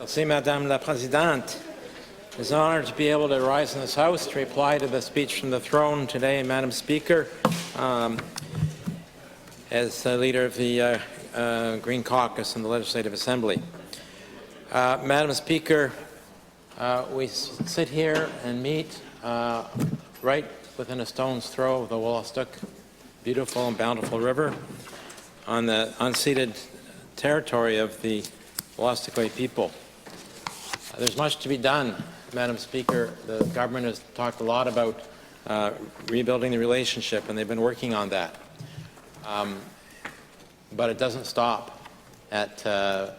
Merci, Madame la Présidente. It's an honor to be able to rise in this House to reply to the speech from the throne today, Madam Speaker. As the leader of the Green Caucus in the Legislative Assembly. Madam Speaker, we sit here and meet right within a stone's throw of the Wollastook, beautiful and bountiful river, on the unceded territory of the Wollastoqey people. There's much to be done, Madam Speaker. The government has talked a lot about rebuilding the relationship, and they've been working on that. But it doesn't stop at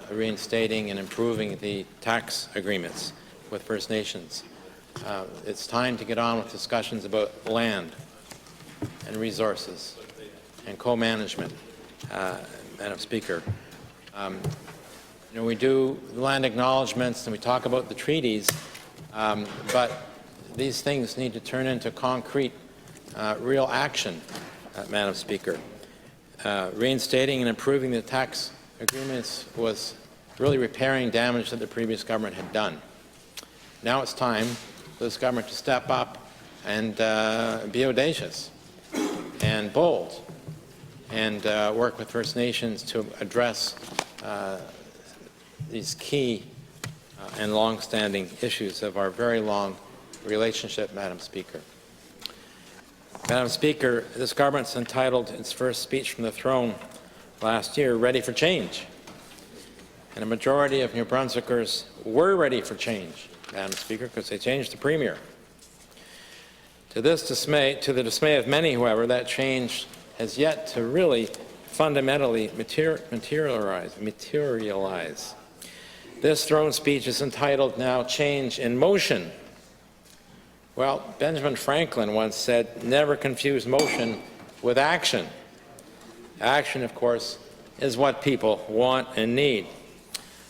reinstating and improving the tax agreements with First Nations. It's time to get on with discussions about land and resources and co-management, Madam Speaker. We do land acknowledgements and we talk about the treaties, but these things need to turn into concrete, real action, Madam Speaker. Reinstating and improving the tax agreements was really repairing damage that the previous government had done. Now it's time for this government to step up and be audacious and bold and work with First Nations to address these key and long-standing issues of our very long relationship, Madam Speaker. Madam Speaker, this government's entitled its first speech from the throne last year, Ready for Change. And a majority of New Brunswickers were ready for change, Madam Speaker, because they changed the Premier. To the dismay of many, however, that change has yet to really fundamentally materialize. This throne speech is entitled now Change in Motion. Well, Benjamin Franklin once said, never confuse motion with action. Action, of course, is what people want and need.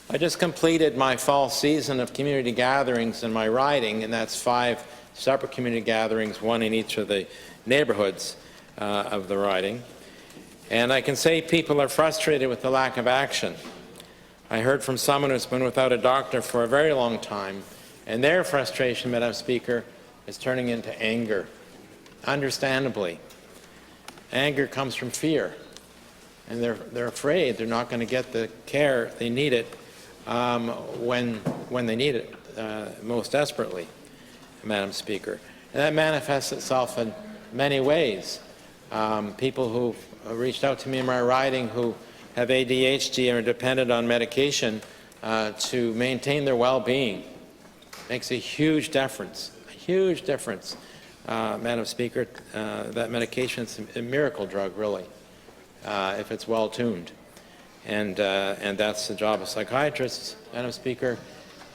I just completed my fall season of community gatherings in my riding, and that's 5 separate community gatherings, one in each of the neighborhoods of the riding. And I can say people are frustrated with the lack of action. I heard from someone who's been without a doctor for a very long time, and their frustration, Madam Speaker, is turning into anger, understandably. Anger comes from fear, and they're afraid they're not going to get the care they need it when they need it most desperately, Madam Speaker. And that manifests itself in many ways. People who reached out to me in my riding who have ADHD and are dependent on medication to maintain their well-being makes a huge difference. Huge difference, Madam Speaker. That medication is a miracle drug, really, if it's well tuned, and that's the job of psychiatrists, Madam Speaker.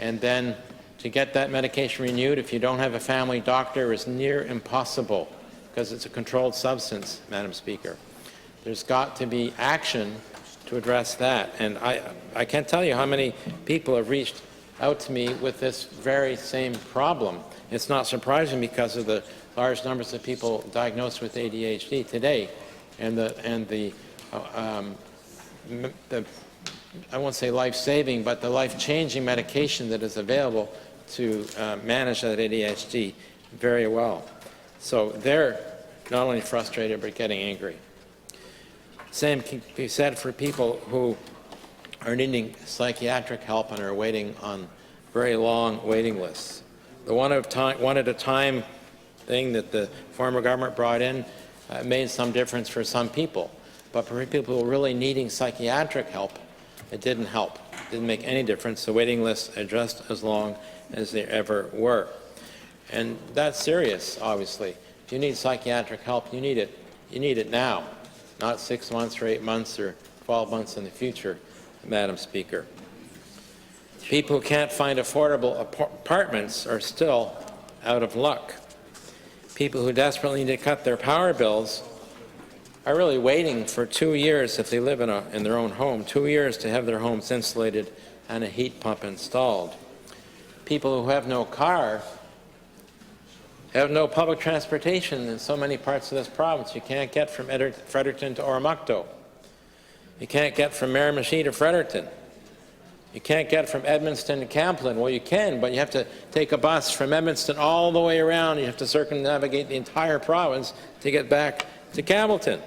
And then to get that medication renewed, if you don't have a family doctor, is near impossible because it's a controlled substance, Madam Speaker. There's got to be action to address that, and I can't tell you how many people have reached out to me with this very same problem. It's not surprising because of the large numbers of people diagnosed with ADHD today, and the I won't say life-saving, but the life-changing medication that is available to manage that ADHD very well. So they're not only frustrated but getting angry. Same can be said for people who are needing psychiatric help and are waiting on very long waiting lists. The one at a time thing that the former government brought in made some difference for some people, but for people who were really needing psychiatric help, it didn't help. It didn't make any difference. The waiting lists are just as long as they ever were. And that's serious, obviously. If you need psychiatric help, you need it. You need it now, not 6 months or 8 months or 12 months in the future, Madam Speaker. People who can't find affordable apartments are still out of luck. People who desperately need to cut their power bills are really waiting for 2 years if they live in their own home, 2 years to have their homes insulated and a heat pump installed. People who have no car have no public transportation in so many parts of this province. You can't get from Fredericton to Oromocto. You can't get from Miramichi to Fredericton. You can't get from Edmundston to Camplin. Well, you can, but you have to take a bus from Edmundston all the way around. You have to circumnavigate the entire province to get back to Campbellton.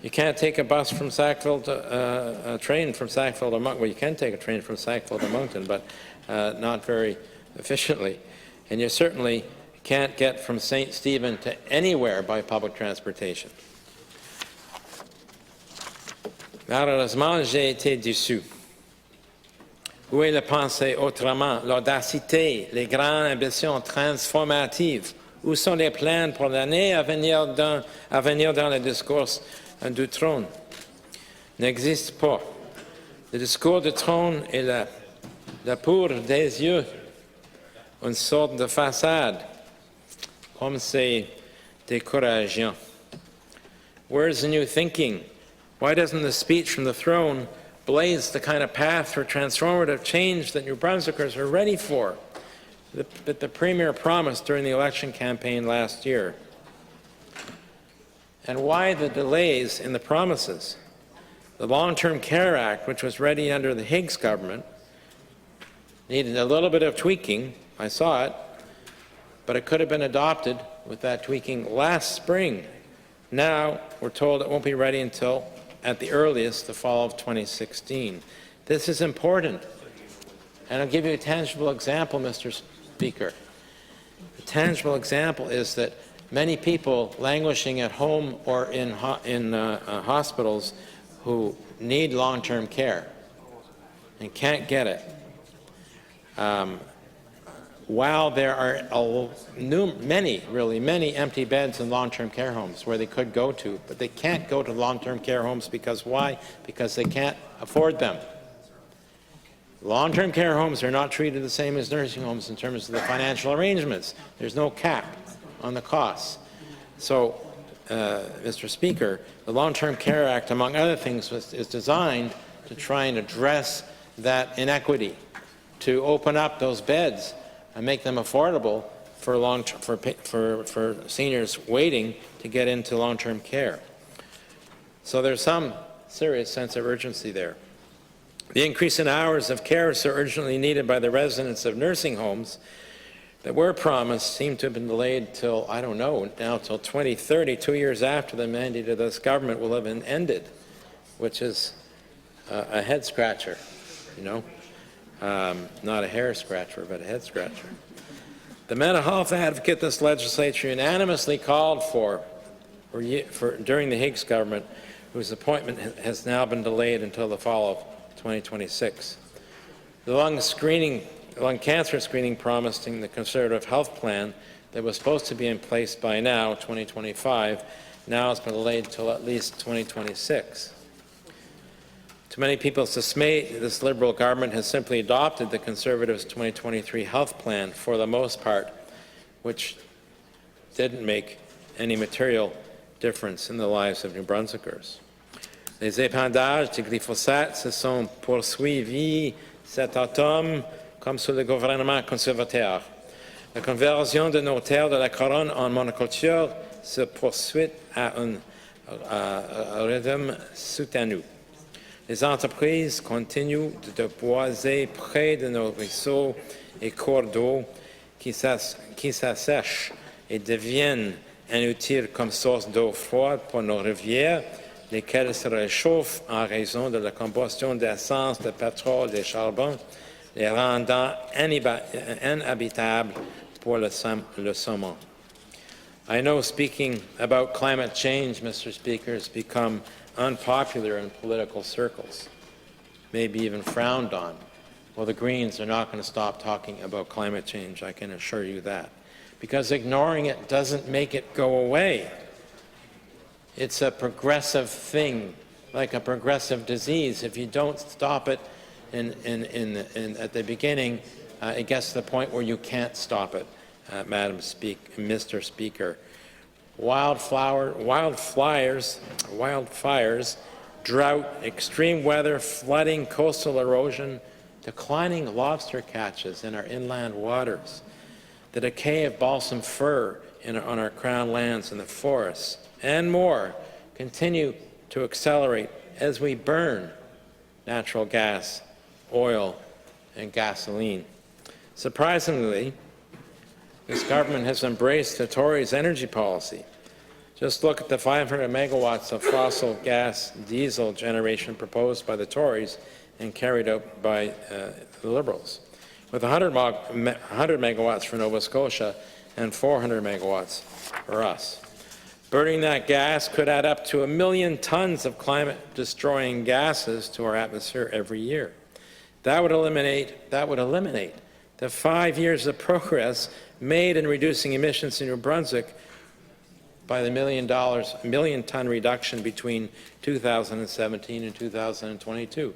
You can't take a bus from Sackville to a train from Sackville to Moncton. Well, you can take a train from Sackville to Moncton, but not very efficiently. And you certainly can't get from St. Stephen to anywhere by public transportation. Malheureusement, j'ai été déçu. Où est la pensée autrement, l'audacité, les grandes ambitions transformatives? Où sont les plans pour l'année à venir dans le discours du Trône? N'existe pas. Le discours du Trône est la poudre des yeux, une sorte de façade, comme c'est décourageant. Where's the new thinking? Why doesn't the speech from the throne blaze the kind of path for transformative change that New Brunswickers are ready for, that the Premier promised during the election campaign last year? And why the delays in the promises? The Long-Term Care Act, which was ready under the Higgs government, needed a little bit of tweaking. I saw it, but it could have been adopted with that tweaking last spring. Now we're told it won't be ready until, at the earliest, the fall of 2016. This is important. And I'll give you a tangible example, Mr. Speaker. The tangible example is that many people languishing at home or in hospitals who need long-term care and can't get it, while there are many empty beds in long-term care homes where they could go to, but they can't go to long-term care homes because why? Because they can't afford them. Long-term care homes are not treated the same as nursing homes in terms of the financial arrangements. There's no cap on the costs. So, Mr. Speaker, the Long-Term Care Act, among other things, is designed to try and address that inequity, to open up those beds and make them affordable for seniors waiting to get into long-term care. So there's some serious sense of urgency there. The increase in hours of care so urgently needed by the residents of nursing homes that were promised seem to have been delayed till, I don't know, now till 2030, 2 years after the mandate of this government will have been ended, which is a head-scratcher, you know. Not a hair scratcher, but a head scratcher. The mental health advocate this legislature unanimously called for during the Higgs government, whose appointment has now been delayed until the fall of 2026. The lung cancer screening promised in the Conservative health plan that was supposed to be in place by now, 2025, now has been delayed until at least 2026. To many people's dismay, this Liberal government has simply adopted the Conservatives' 2023 health plan for the most part, which didn't make any material difference in the lives of New Brunswickers. Les épandages de glyphosate se sont poursuivis cet automne comme sous le gouvernement conservateur. La conversion de nos terres de la couronne en monoculture se poursuit à un rythme soutenu. Les entreprises continuent de boiser près de nos ruisseaux et cours d'eau qui s'assèchent et deviennent inutiles comme source d'eau froide pour nos rivières, lesquelles se réchauffent en raison de la combustion d'essence, de pétrole et de charbon, les rendant inhabitables pour le saumon. I know speaking about climate change, Mr. Speaker, has become unpopular in political circles, maybe even frowned on. Well, the Greens are not going to stop talking about climate change, I can assure you that, because ignoring it doesn't make it go away. It's a progressive thing, like a progressive disease. If you don't stop it at the beginning, it gets to the point where you can't stop it, Mr. Speaker. Wildfires, drought, extreme weather, flooding, coastal erosion, declining lobster catches in our inland waters, the decay of balsam fir on our crown lands and the forests, and more continue to accelerate as we burn natural gas oil, and gasoline. Surprisingly, this government has embraced the Tories' energy policy. Just look at the 500 megawatts of fossil gas diesel generation proposed by the Tories and carried out by the Liberals, with 100 megawatts for Nova Scotia and 400 megawatts for us. Burning that gas could add up to 1 million tons of climate-destroying gases to our atmosphere every year. That would eliminate the 5 years of progress made in reducing emissions in New Brunswick by the million-ton reduction between 2017 and 2022.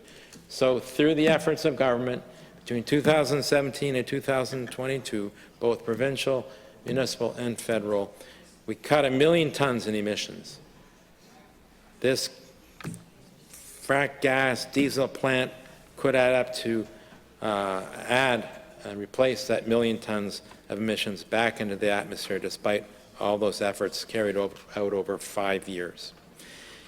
So through the efforts of government between 2017 and 2022, both provincial, municipal, and federal, we cut 1 million tons in emissions. This frack gas diesel plant could add up to replace that 1 million tons of emissions back into the atmosphere, despite all those efforts carried out over 5 years.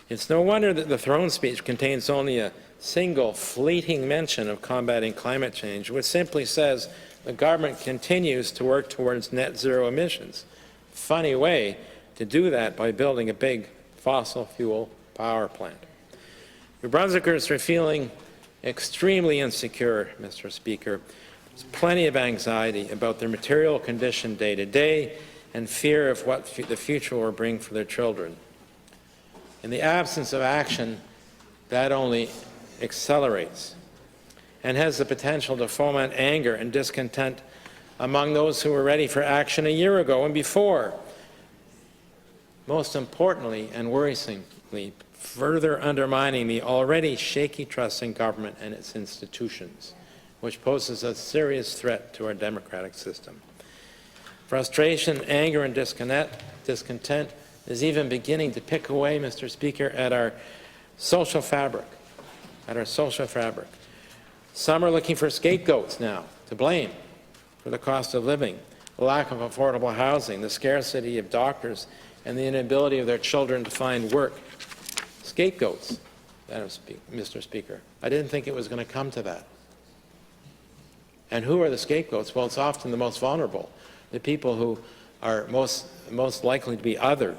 It's no wonder that the throne speech contains only a single fleeting mention of combating climate change, which simply says the government continues to work towards net zero emissions. Funny way to do that by building a big fossil fuel power plant. New Brunswickers are feeling extremely insecure, Mr. Speaker. There's plenty of anxiety about their material condition day to day and fear of what the future will bring for their children. In the absence of action, that only accelerates and has the potential to foment anger and discontent among those who were ready for action a year ago and before. Most importantly and worrisomely, further undermining the already shaky trust in government and its institutions, which poses a serious threat to our democratic system. Frustration, anger, and discontent is even beginning to pick away, Mr. Speaker, at our social fabric. Some are looking for scapegoats now to blame for the cost of living, the lack of affordable housing, the scarcity of doctors, and the inability of their children to find work. Scapegoats, Mr. Speaker. I didn't think it was going to come to that. And who are the scapegoats? Well, it's often the most vulnerable, the people who are most likely to be othered.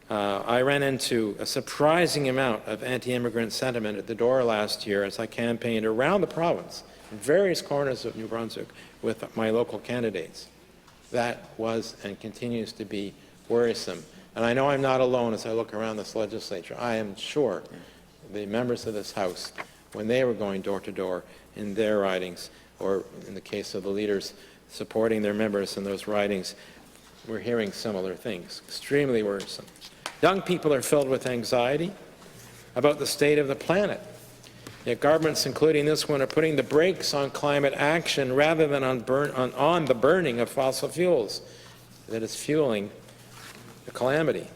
I ran into a surprising amount of anti-immigrant sentiment at the door last year as I campaigned around the province, in various corners of New Brunswick, with my local candidates. That was and continues to be worrisome. And I know I'm not alone as I look around this legislature. I am sure the members of this House, when they were going door to door in their ridings, or in the case of the leaders supporting their members in those ridings, we're hearing similar things. Extremely worrisome. Young people are filled with anxiety about the state of the planet. Yet governments, including this one, are putting the brakes on climate action rather than on the burning of fossil fuels that is fueling the calamity.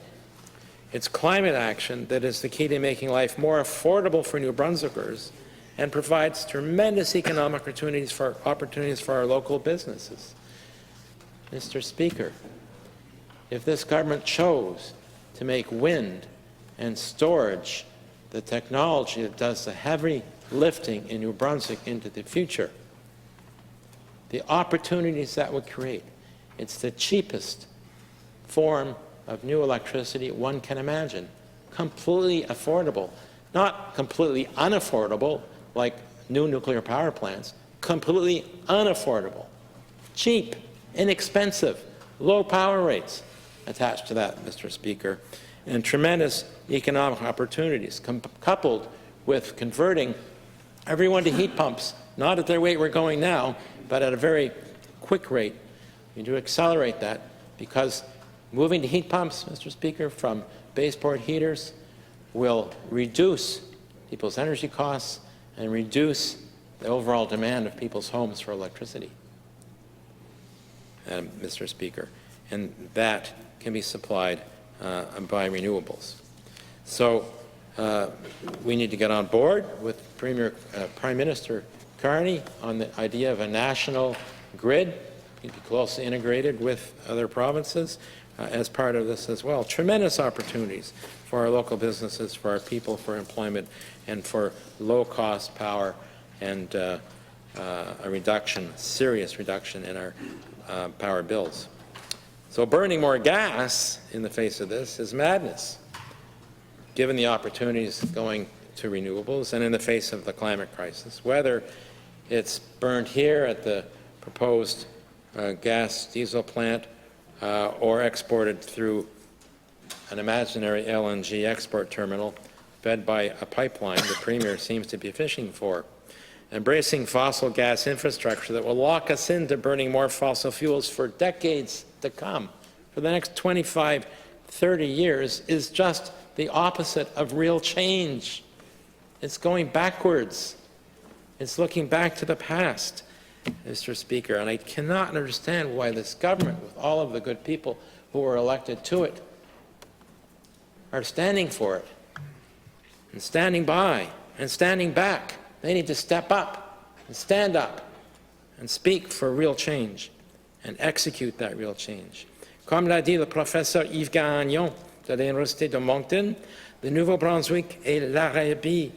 It's climate action that is the key to making life more affordable for New Brunswickers and provides tremendous economic opportunities for our local businesses. Mr. Speaker, if this government chose to make wind and storage the technology that does the heavy lifting in New Brunswick into the future, the opportunities that would create, it's the cheapest form of new electricity one can imagine. Completely affordable, not completely unaffordable like new nuclear power plants, completely unaffordable, cheap, inexpensive, low power rates attached to that, Mr. Speaker, and tremendous economic opportunities coupled with converting everyone to heat pumps, not at the rate we're going now, but at a very quick rate. We need to accelerate that because moving to heat pumps, Mr. Speaker, from baseboard heaters will reduce people's energy costs and reduce the overall demand of people's homes for electricity, Mr. Speaker, and that can be supplied by renewables. So we need to get on board with Prime Minister Carney on the idea of a national grid, be closely integrated with other provinces as part of this as well. Tremendous opportunities for our local businesses, for our people, for employment, and for low-cost power and a reduction, serious reduction in our power bills. So burning more gas in the face of this is madness, given the opportunities going to renewables and in the face of the climate crisis. Whether it's burned here at the proposed gas diesel plant or exported through an imaginary LNG export terminal fed by a pipeline the Premier seems to be fishing for. Embracing fossil gas infrastructure that will lock us into burning more fossil fuels for decades to come, for the next 25, 30 years, is just the opposite of real change. It's going backwards. It's looking back to the past, Mr. Speaker, and I cannot understand why this government, with all of the good people who were elected to it, are standing for it, and standing by, and standing back. They need to step up, and stand up, and speak for real change, and execute that real change. Comme l'a dit le professeur Yves Gagnon de l'Université de Moncton, le Nouveau-Brunswick est l'Arabie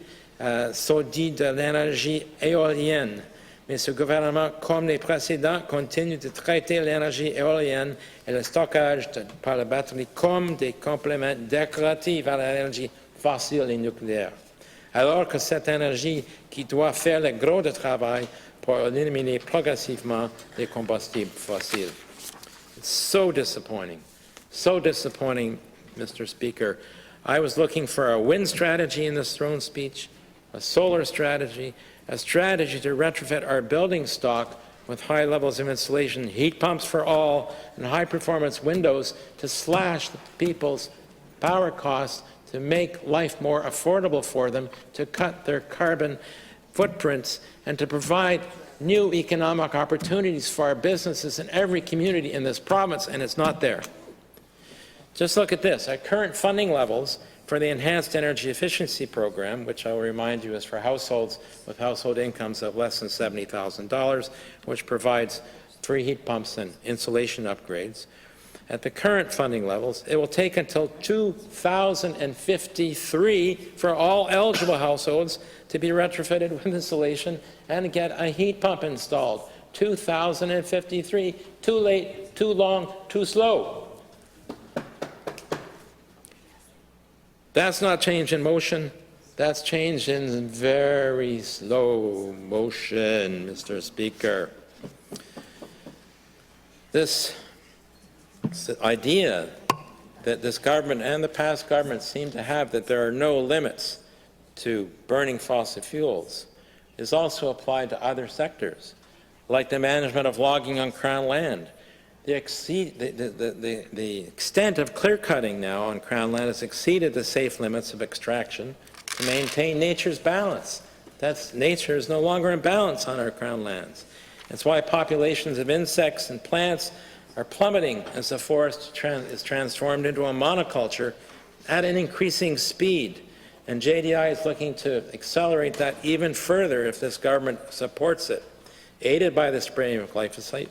saoudite de l'énergie éolienne. Mais ce gouvernement, comme les précédents, continue de traiter l'énergie éolienne et le stockage par la batterie comme des compléments décoratifs à l'énergie fossile et nucléaire, alors que cette énergie qui doit faire le gros du travail pour éliminer progressivement les combustibles fossiles. It's so disappointing, Mr. Speaker. I was looking for a wind strategy in this throne speech, a solar strategy, a strategy to retrofit our building stock with high levels of insulation, heat pumps for all, and high-performance windows to slash the people's power costs, to make life more affordable for them, to cut their carbon footprints, and to provide new economic opportunities for our businesses in every community in this province, and it's not there. Just look at this. At current funding levels for the Enhanced Energy Efficiency Program, which I will remind you is for households with household incomes of less than $70,000, which provides free heat pumps and insulation upgrades, at the current funding levels, it will take until 2053 for all eligible households to be retrofitted with insulation and get a heat pump installed. 2053, too late, too long, too slow. That's not change in motion. That's change in very slow motion, Mr. Speaker. This idea that this government and the past governments seem to have, that there are no limits to burning fossil fuels, is also applied to other sectors, like the management of logging on Crown land. The extent of clear-cutting now on Crown land has exceeded the safe limits of extraction to maintain nature's balance. Nature is no longer in balance on our Crown lands. That's why populations of insects and plants are plummeting as the forest is transformed into a monoculture at an increasing speed. And JDI is looking to accelerate that even further if this government supports it, aided by the spraying of glyphosate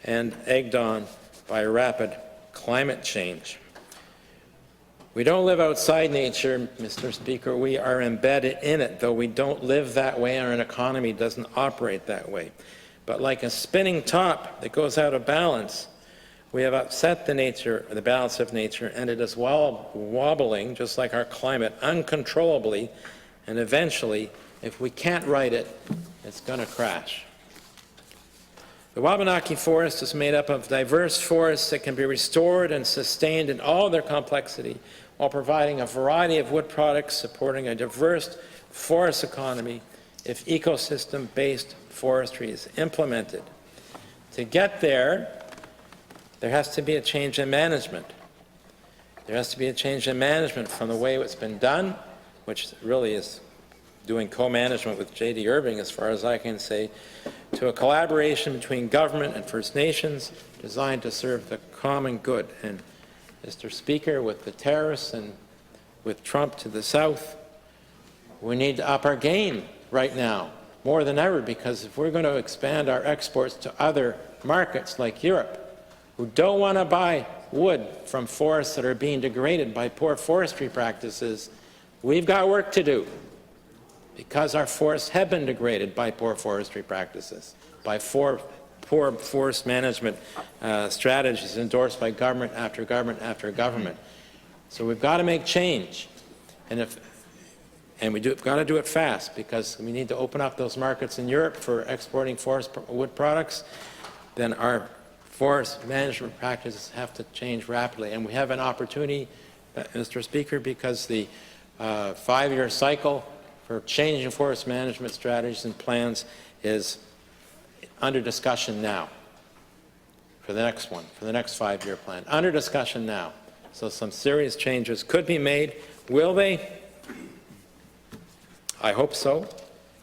and egged on by rapid climate change. We don't live outside nature, Mr. Speaker. We are embedded in it, though we don't live that way and our economy doesn't operate that way. But like a spinning top that goes out of balance, we have upset the balance of nature, and it is wobbling, just like our climate, uncontrollably, and eventually, if we can't right it, it's going to crash. The Wabanaki forest is made up of diverse forests that can be restored and sustained in all their complexity while providing a variety of wood products, supporting a diverse forest economy if ecosystem-based forestry is implemented. To get there has to be a change in management. There has to be a change in management from the way it's been done, which really is doing co-management with J.D. Irving, as far as I can say, to a collaboration between government and First Nations designed to serve the common good. And, Mr. Speaker, with the terrorists and with Trump to the south, we need to up our game right now, more than ever, because if we're going to expand our exports to other markets like Europe, who don't want to buy wood from forests that are being degraded by poor forestry practices, we've got work to do. because our forests have been degraded by poor forestry practices, by poor forest management strategies endorsed by government after government after government. So we've got to make change, and we've got to do it fast, because we need to open up those markets in Europe for exporting forest wood products. Then our forest management practices have to change rapidly, and we have an opportunity, Mr. Speaker, because the 5-year cycle for changing forest management strategies and plans is under discussion now for the next one, for the next 5-year plan. Under discussion now. So some serious changes could be made. Will they? I hope so.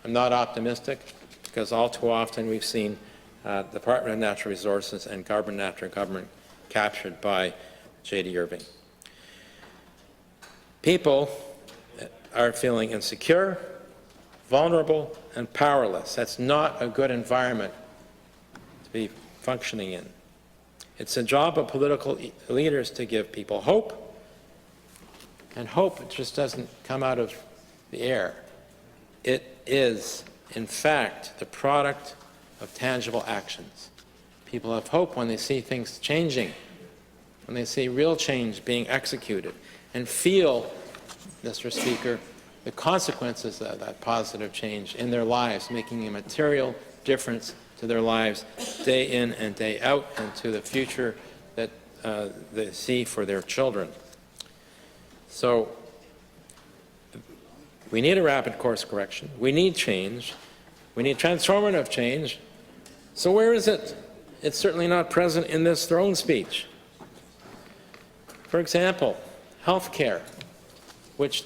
I'm not optimistic, because all too often we've seen Department of Natural Resources and government after government captured by J.D. Irving. People are feeling insecure, vulnerable, and powerless. That's not a good environment to be functioning in. It's a job of political leaders to give people hope, and hope just doesn't come out of the air. It is, in fact, the product of tangible actions. People have hope when they see things changing, when they see real change being executed, and feel, Mr. Speaker, the consequences of that positive change in their lives, making a material difference to their lives day in and day out, and to the future that they see for their children. So we need a rapid course correction. We need change. We need transformative change. So where is it? It's certainly not present in this throne speech. For example, health care, which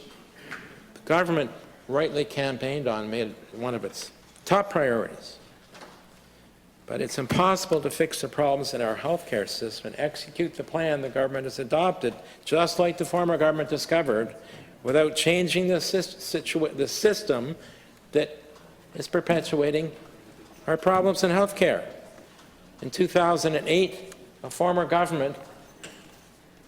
the government rightly campaigned on, made it one of its top priorities. But it's impossible to fix the problems in our health care system and execute the plan the government has adopted, just like the former government discovered, without changing the system that is perpetuating our problems in health care. In 2008, a former government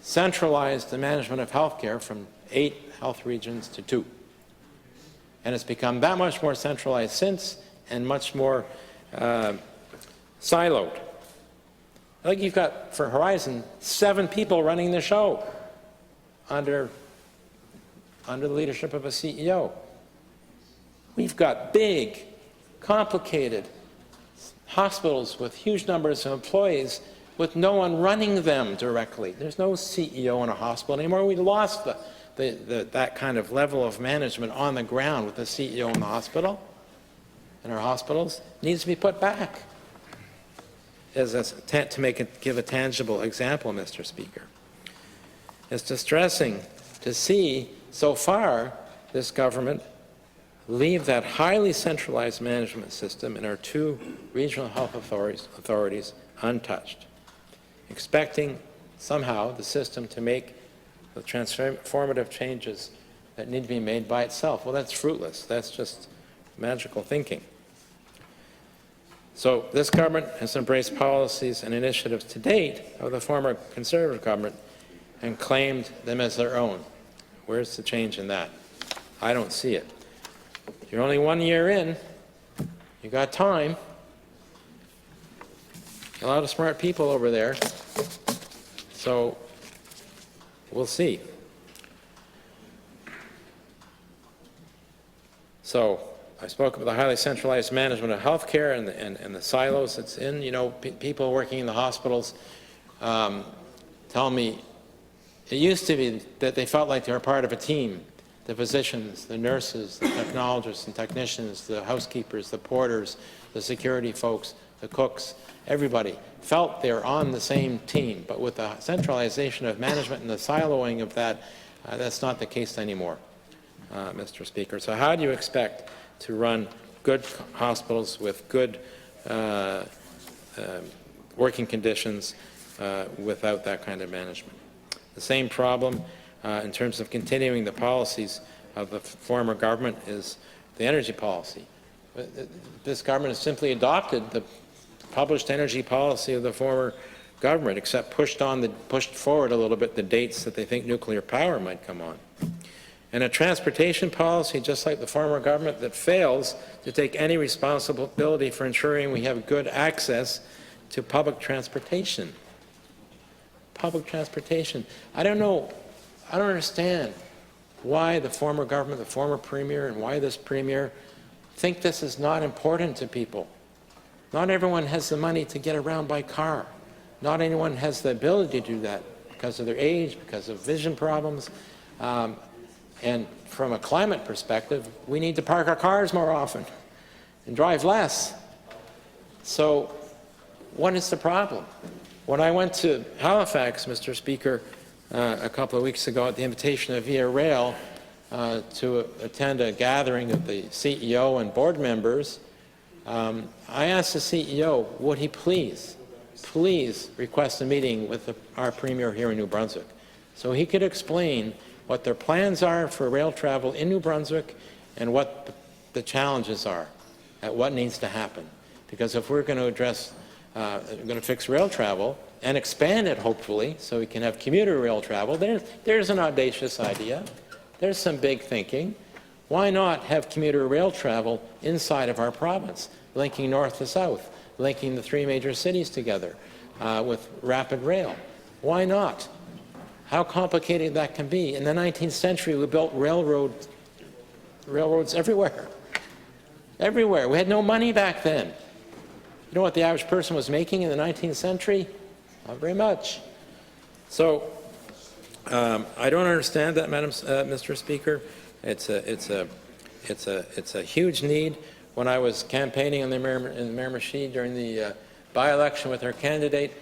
centralized the management of health care from 8 health regions to 2. And it's become that much more centralized since, and much more siloed. I think you've got, for Horizon, 7 people running the show under the leadership of a CEO. We've got big, complicated hospitals with huge numbers of employees with no one running them directly. There's no CEO in a hospital anymore. We lost that kind of level of management on the ground with the CEO in the hospital, in our hospitals. It needs to be put back. Give a tangible example, Mr. Speaker. It's distressing to see so far this government leave that highly centralized management system in our 2 regional health authorities untouched, expecting somehow the system to make the transformative changes that need to be made by itself. Well, that's fruitless. That's just magical thinking. So this government has embraced policies and initiatives to date of the former Conservative government and claimed them as their own. Where's the change in that? I don't see it. You're only 1 year in. You got time. A lot of smart people over there. So we'll see. So I spoke about the highly centralized management of health care and the silos it's in. You know, people working in the hospitals tell me it used to be that they felt like they were part of a team. The physicians, the nurses, the technologists and technicians, the housekeepers, the porters, the security folks, the cooks, everybody felt they were on the same team. But with the centralization of management and the siloing of that, that's not the case anymore, Mr. Speaker. So how do you expect to run good hospitals with good working conditions without that kind of management? The same problem in terms of continuing the policies of the former government is the energy policy. This government has simply adopted the published energy policy of the former government, except pushed forward a little bit the dates that they think nuclear power might come on. and a transportation policy, just like the former government, that fails to take any responsibility for ensuring we have good access to public transportation. Public transportation. I don't understand why the former government, the former premier, and why this premier think this is not important to people. Not everyone has the money to get around by car. Not anyone has the ability to do that because of their age, because of vision problems. And from a climate perspective, we need to park our cars more often and drive less. So what is the problem? When I went to Halifax, Mr. Speaker, a couple of weeks ago at the invitation of Via Rail to attend a gathering of the CEO and board members, I asked the CEO, would he please request a meeting with our Premier here in New Brunswick so he could explain what their plans are for rail travel in New Brunswick and what the challenges are, at what needs to happen. Because if we're going to address, we're going to fix rail travel and expand it, hopefully, so we can have commuter rail travel, there's an audacious idea. There's some big thinking. Why not have commuter rail travel inside of our province, linking north to south, linking the three major cities together with rapid rail? Why not? How complicated that can be. In the 19th century, we built railroads everywhere. Everywhere. We had no money back then. You know what the average person was making in the 19th century? Not very much. So I don't understand that, Mr. Speaker. It's a huge need. When I was campaigning in Miramichi during the by-election with our candidate,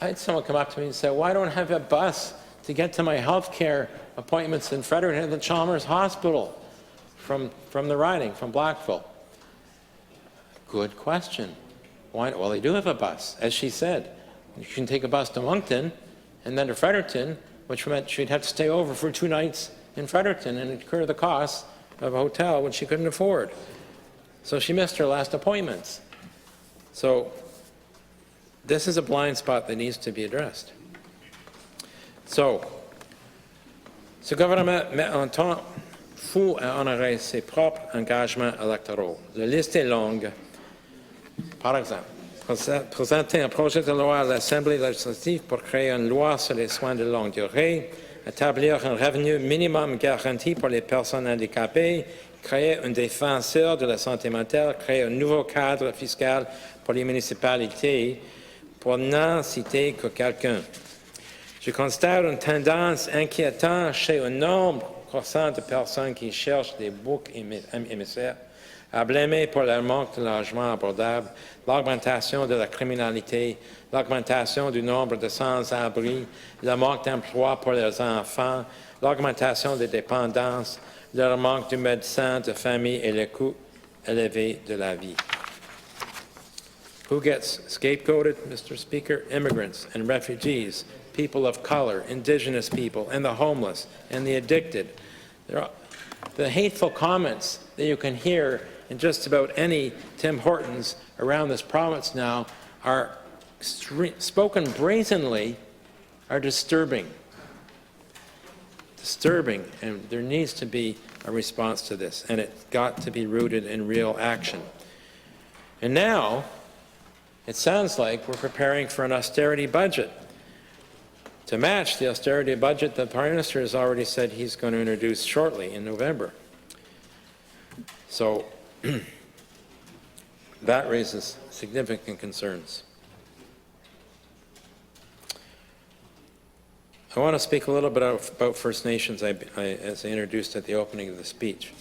I had someone come up to me and say, "Why don't I have a bus to get to my health care appointments in Fredericton at the Chalmers Hospital from the riding, from Blackville?" Good question. Why? Well, they do have a bus, as she said. You can take a bus to Moncton and then to Fredericton, which meant she'd have to stay over for 2 nights in Fredericton and incur the cost of a hotel which she couldn't afford. So she missed her last appointments. So this is a blind spot that needs to be addressed. So, ce gouvernement met un temps fou à honorer ses propres engagements électoraux. La liste est longue. Par exemple, présenter un projet de loi à l'Assemblée législative pour créer une loi sur les soins de longue durée, établir un revenu minimum garanti pour les personnes handicapées, créer un défenseur de la santé mentale, créer un nouveau cadre fiscal pour les municipalités, pour n'en citer que quelqu'un. Je constate une tendance inquiétante chez un nombre croissant de personnes qui cherchent des boucs émissaires à blâmer pour le manque de logements abordables, l'augmentation de la criminalité, l'augmentation du nombre de sans-abri, le manque d'emploi pour les enfants, l'augmentation des dépendances, le manque de médecins de famille et le coût élevé de la vie. Who gets scapegoated, Mr. Speaker? Immigrants and refugees, people of color, indigenous people, and the homeless, and the addicted. The hateful comments that you can hear in just about any Tim Hortons around this province now are spoken brazenly, are disturbing. Disturbing, and there needs to be a response to this, and it's got to be rooted in real action. And now, it sounds like we're preparing for an austerity budget to match the austerity budget that the Prime Minister has already said he's going to introduce shortly in November. So that raises significant concerns. I want to speak a little bit about First Nations as I introduced at the opening of the speech.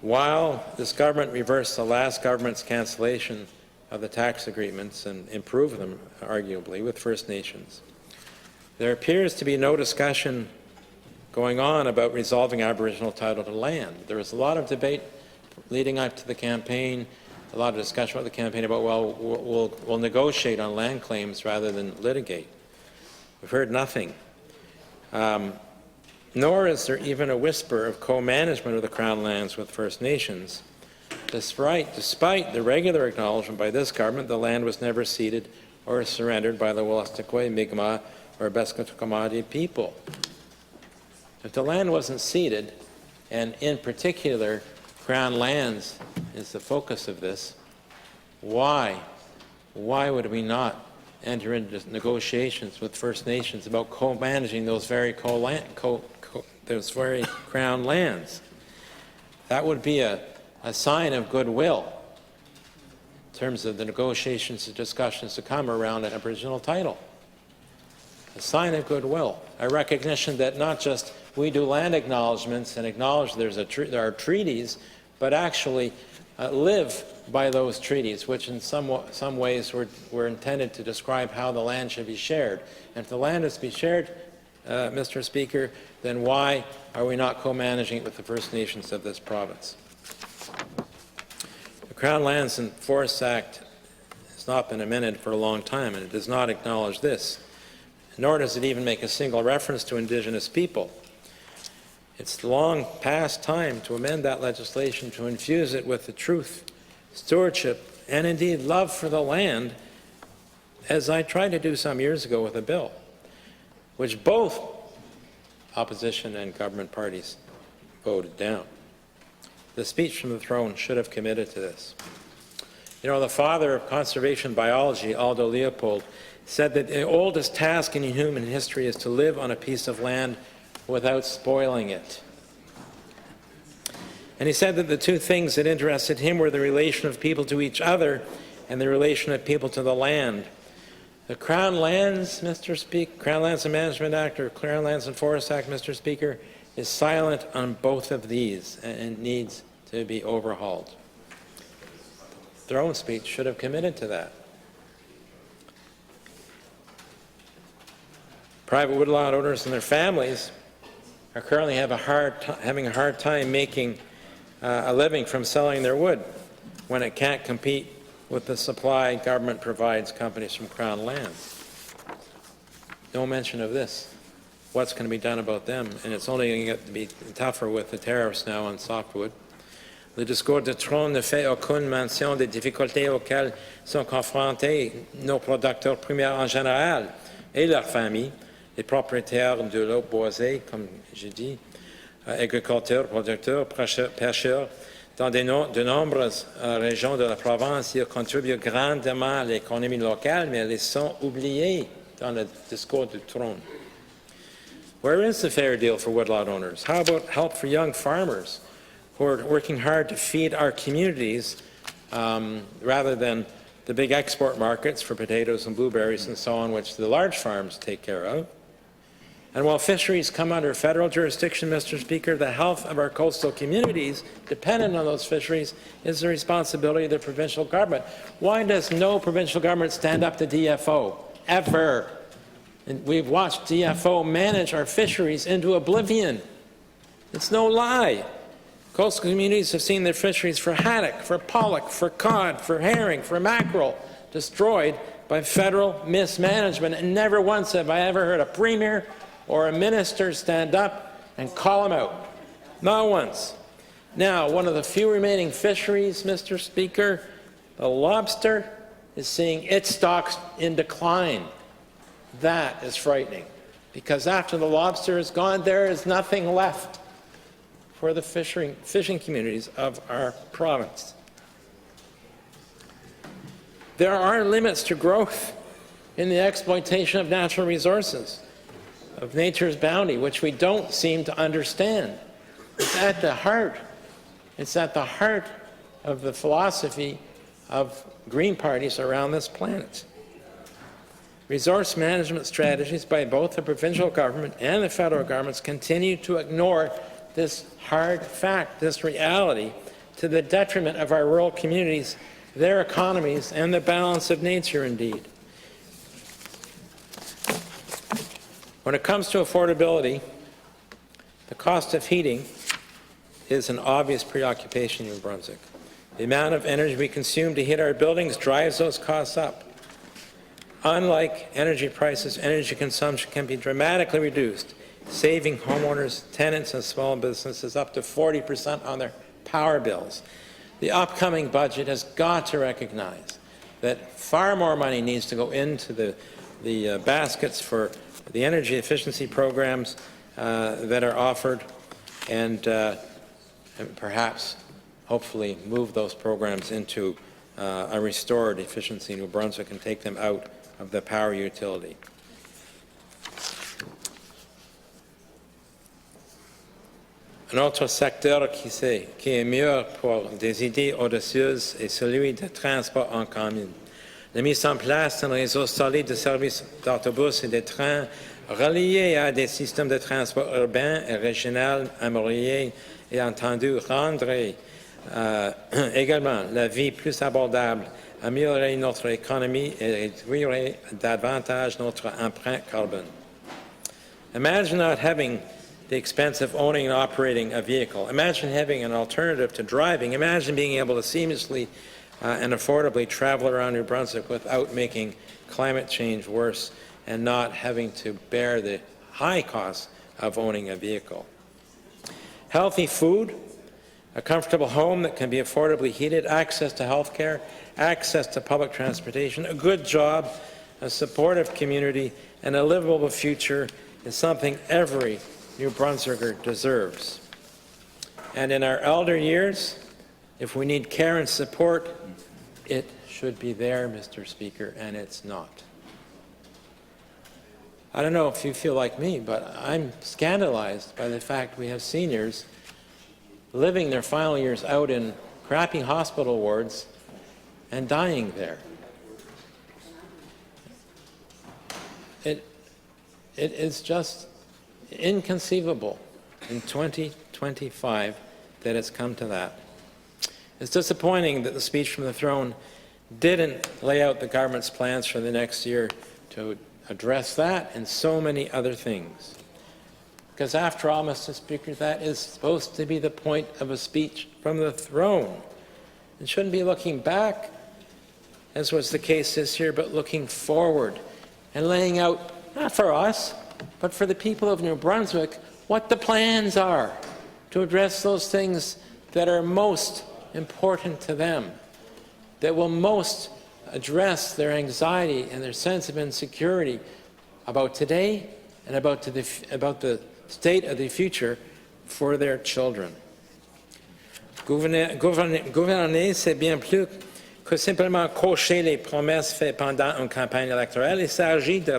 While this government reversed the last government's cancellation of the tax agreements and improved them, arguably, with First Nations, there appears to be no discussion going on about resolving Aboriginal title to land. There was a lot of debate leading up to the campaign, a lot of discussion about the campaign about, well, we'll negotiate on land claims rather than litigate. We've heard nothing. Nor is there even a whisper of co-management of the Crown lands with First Nations. Despite the regular acknowledgement by this government, the land was never ceded or surrendered by the Wolastoqey, Mi'kmaq, or Beskotakamati people. If the land wasn't ceded, and in particular, Crown lands is the focus of this. Why would we not enter into negotiations with First Nations about co-managing those very Crown lands? That would be a sign of goodwill in terms of the negotiations and discussions to come around an Aboriginal title. A sign of goodwill, a recognition that not just we do land acknowledgements and acknowledge there are treaties, but actually live by those treaties, which in some ways were intended to describe how the land should be shared. And if the land is to be shared, Mr. Speaker, then why are we not co-managing it with the First Nations of this province? The Crown Lands and Forests Act has not been amended for a long time, and it does not acknowledge this, nor does it even make a single reference to Indigenous people. It's long past time to amend that legislation to infuse it with the truth, stewardship, and indeed love for the land, as I tried to do some years ago with a bill, which both opposition and government parties voted down. The speech from the throne should have committed to this. You know, the father of conservation biology, Aldo Leopold, said that the oldest task in human history is to live on a piece of land without spoiling it. And he said that the two things that interested him were the relation of people to each other and the relation of people to the land. The Crown Lands, Mr. Speaker, Crown Lands and Management Act or Crown Lands and Forests Act, Mr. Speaker, is silent on both of these and needs to be overhauled. The throne speech should have committed to that. Private woodlot owners and their families are currently having a hard time making a living from selling their wood when it can't compete with the supply government provides companies from Crown lands. No mention of this. What's going to be done about them? And it's only going to get to be tougher with the tariffs now on softwood. Le discours de Trône ne fait aucune mention des difficultés auxquelles sont confrontés nos producteurs primaires en général et leurs familles, les propriétaires de l'eau boisée, comme j'ai dit, agriculteurs, producteurs, pêcheurs. Dans de nombreuses régions de la province, ils contribuent grandement à l'économie locale, mais ils sont oubliés dans le discours du Trône. Where is the fair deal for woodlot owners? How about help for young farmers who are working hard to feed our communities rather than the big export markets for potatoes and blueberries and so on, which the large farms take care of? And while fisheries come under federal jurisdiction, Mr. Speaker, the health of our coastal communities dependent on those fisheries is the responsibility of the provincial government. Why does no provincial government stand up to DFO, ever? And we've watched DFO manage our fisheries into oblivion. It's no lie. Coastal communities have seen their fisheries for haddock, for pollock, for cod, for herring, for mackerel destroyed by federal mismanagement, and never once have I ever heard a premier or a minister stand up and call them out. Not once. Now, one of the few remaining fisheries, Mr. Speaker, the lobster, is seeing its stocks in decline. That is frightening, because after the lobster is gone, there is nothing left for the fishing communities of our province. There are limits to growth in the exploitation of natural resources, of nature's bounty, which we don't seem to understand. It's at the heart of the philosophy of green parties around this planet. Resource management strategies by both the provincial government and the federal governments continue to ignore this hard fact, this reality, to the detriment of our rural communities, their economies, and the balance of nature indeed. When it comes to affordability, the cost of heating is an obvious preoccupation in New Brunswick. The amount of energy we consume to heat our buildings drives those costs up. Unlike energy prices, energy consumption can be dramatically reduced, saving homeowners, tenants, and small businesses up to 40% on their power bills. The upcoming budget has got to recognize that far more money needs to go into the baskets for the energy efficiency programs that are offered, and and perhaps, hopefully, move those programs into a restored efficiency in New Brunswick and take them out of the power utility. Un autre secteur qui est mieux pour des idées audacieuses est celui des transports en commun. La mise en place d'un réseau solide de services d'autobus et de trains reliés à des systèmes de transport urbains et régionaux améliorés et entendu rendrait également la vie plus abordable, améliorer notre économie et réduire davantage notre empreinte carbone. Imagine not having the expense of owning and operating a vehicle. Imagine having an alternative to driving. Imagine being able to seamlessly and affordably travel around New Brunswick without making climate change worse and not having to bear the high costs of owning a vehicle. Healthy food, a comfortable home that can be affordably heated, access to health care, access to public transportation, a good job, a supportive community, and a livable future is something every New Brunswicker deserves. And in our elder years, if we need care and support, it should be there, Mr. Speaker, and it's not. I don't know if you feel like me, but I'm scandalized by the fact we have seniors living their final years out in crappy hospital wards and dying there. It is just inconceivable in 2025 that it's come to that. It's disappointing that the speech from the throne didn't lay out the government's plans for the next year to address that and so many other things. Because after all, Mr. Speaker, that is supposed to be the point of a speech from the throne. It shouldn't be looking back, as was the case this year, but looking forward and laying out, not for us, but for the people of New Brunswick, what the plans are to address those things that are most important to them, that will most address their anxiety and their sense of insecurity about today and about the state of the future for their children. Gouverner, c'est bien plus que simplement cocher les promesses faites pendant une campagne électorale. Il s'agit de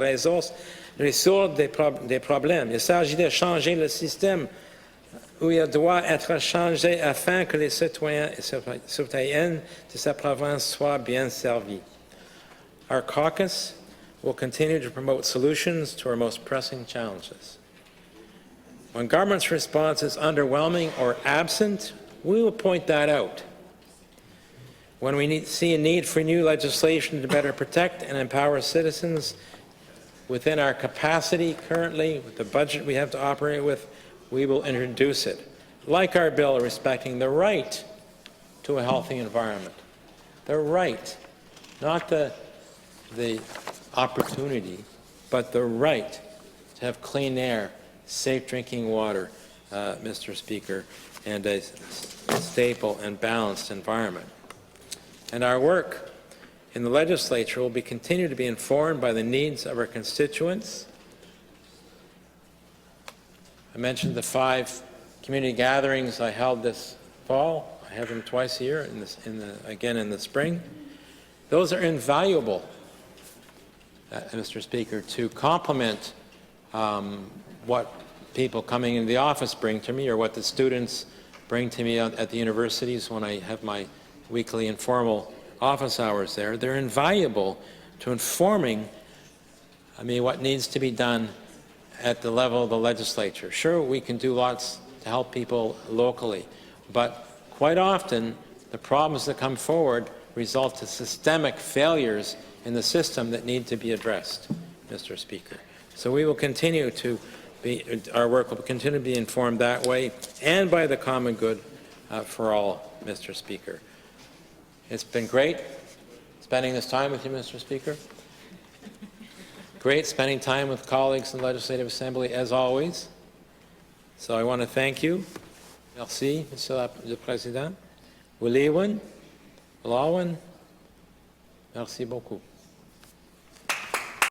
résoudre des problèmes. Il s'agit de changer le système où il doit être changé afin que les citoyens et citoyennes de sa province soient bien servis. Our caucus will continue to promote solutions to our most pressing challenges. When government's response is underwhelming or absent, we will point that out. When we see a need for new legislation to better protect and empower citizens within our capacity currently, with the budget we have to operate with, we will introduce it, like our bill respecting the right to a healthy environment. The right, not the opportunity, but the right to have clean air, safe drinking water, Mr. Speaker, and a stable and balanced environment. And our work in the legislature will continue to be informed by the needs of our constituents. I mentioned the 5 community gatherings I held this fall. I have them twice a year, again in the spring. Those are invaluable, Mr. Speaker, to complement what people coming into the office bring to me or what the students bring to me at the universities when I have my weekly informal office hours there. They're invaluable to informing what needs to be done at the level of the legislature. Sure, we can do lots to help people locally, but quite often the problems that come forward result in systemic failures in the system that need to be addressed, Mr. Speaker. So we will continue to our work will continue to be informed that way and by the common good for all, Mr. Speaker. It's been great spending this time with you, Mr. Speaker. Great spending time with colleagues in the Legislative Assembly, as always. So I want to thank you. Merci, Monsieur le Président. Merci beaucoup.